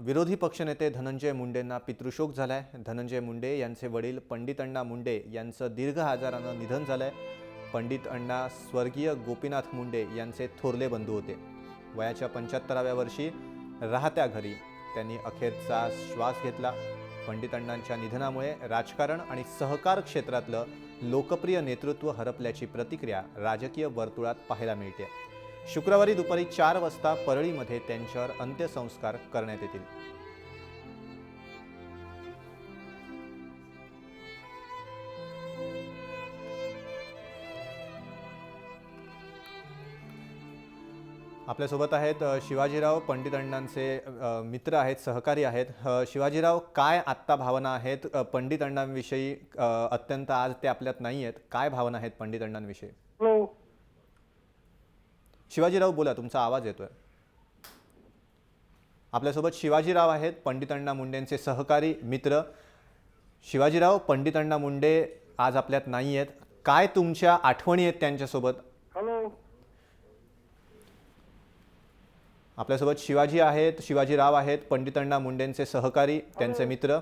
विरोधी पक्षनेते धनंजय मुंडेंना पितृशोक झालाय। धनंजय मुंडे यांचे वडील पंडित अण्णा मुंडे यांचं दीर्घ आजारानं निधन झालंय। पंडित अण्णा स्वर्गीय गोपीनाथ मुंडे यांचे थोरले बंधू होते। वयाच्या 75व्या वर्षी राहत्या घरी त्यांनी अखेरचा श्वास घेतला। पंडित अण्णांच्या निधनामुळे राजकारण आणि सहकार क्षेत्रातलं लोकप्रिय नेतृत्व हरपल्याची प्रतिक्रिया राजकीय वर्तुळात पाहायला मिळते। शुक्रवारी दुपारी 4 वाजता परळीमध्ये त्यांच्यावर अंत्यसंस्कार करण्यात येतील। आपल्यासोबत आहेत शिवाजीराव, पंडित अण्णांचे मित्र आहेत, सहकारी आहेत। शिवाजीराव, काय आत्ता भावना आहेत पंडित अण्णांविषयी? अत्यंत आज ते आपल्यात नाही आहेत, काय भावना आहेत पंडित अण्णांविषयी? हॅलो शिवाजीराव बोला, तुमचा आवाज येतोय। आपल्यासोबत शिवाजीराव आहेत, पंडित अण्णा मुंडेंचे सहकारी मित्र। शिवाजीराव, पंडित अण्णा मुंडे आज आपल्यात नाही आहेत, काय तुमच्या आठवणी आहेत त्यांच्यासोबत? हॅलो आपल्यासोबत शिवाजीराव आहेत, पंडित अण्णा मुंडेंचे सहकारी, त्यांचे मित्र।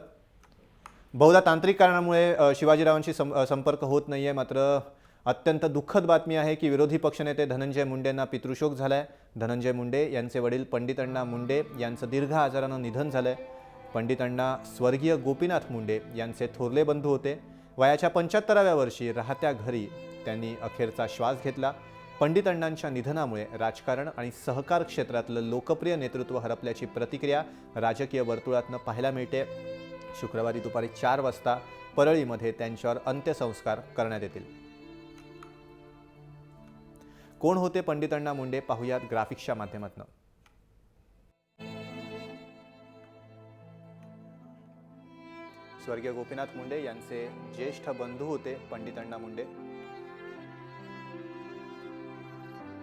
बहुधा तांत्रिक कारणामुळे शिवाजीरावांशी संपर्क होत नाहीये। मात्र अत्यंत दुःखद बातमी आहे की विरोधी पक्षनेते धनंजय मुंडेंना पितृशोक झालाय। धनंजय मुंडे यांचे वडील पंडित अण्णा मुंडे यांचं दीर्घ आजारानं निधन झालंय। पंडित अण्णा स्वर्गीय गोपीनाथ मुंडे यांचे थोरले बंधू होते। वयाच्या 75व्या वर्षी राहत्या घरी त्यांनी अखेरचा श्वास घेतला। पंडित अण्णांच्या निधनामुळे राजकारण आणि सहकार क्षेत्रातलं लोकप्रिय नेतृत्व हरपल्याची प्रतिक्रिया राजकीय वर्तुळातनं पाहायला मिळते। शुक्रवारी दुपारी 4 वाजता परळीमध्ये त्यांच्यावर अंत्यसंस्कार करण्यात येतील। कोण होते पंडित अण्णा मुंडे, पाहुयात ग्राफिक्सच्या माध्यमातून। स्वर्गीय गोपीनाथ मुंडे यांचे ज्येष्ठ बंधू होते पंडित अण्णा मुंडे।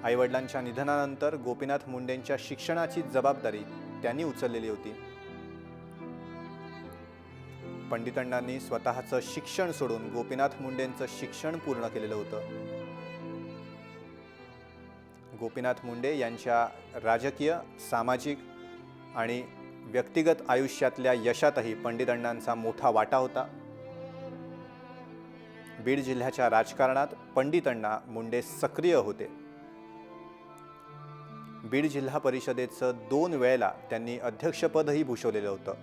आईवडिलांच्या निधनानंतर गोपीनाथ मुंडेंच्या शिक्षणाची जबाबदारी त्यांनी उचललेली होती। पंडित अण्णांनी स्वतःचं शिक्षण सोडून गोपीनाथ मुंडेंचं शिक्षण पूर्ण केलेलं होतं। गोपीनाथ मुंडे यांच्या राजकीय, सामाजिक आणि व्यक्तिगत आयुष्यातल्या यशातही पंडित अण्णांचा मोठा वाटा होता। बीड जिल्ह्याच्या राजकारणात पंडित अण्णा मुंडे सक्रिय होते। बीड जिल्हा परिषदेचं 2 वेळेला त्यांनी अध्यक्षपदही भूषवलेलं होतं।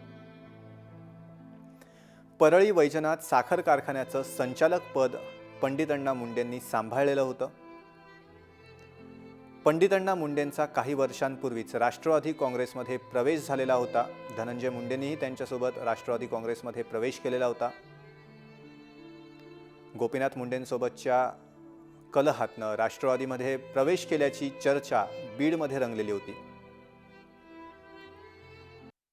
परळी वैजनाथ साखर कारखान्याचं संचालक पद पंडित अण्णा मुंडेंनी सांभाळलेलं होतं। पंडित अण्णा मुंडेंचा काही वर्षांपूर्वीच राष्ट्रवादी काँग्रेसमध्ये प्रवेश झालेला होता। धनंजय मुंडेंनीही त्यांच्यासोबत राष्ट्रवादी काँग्रेसमध्ये प्रवेश केलेला होता। गोपीनाथ मुंडेंसोबतच्या कलहातनं राष्ट्रवादीमध्ये प्रवेश केल्याची चर्चा बीडमध्ये रंगलेली होती।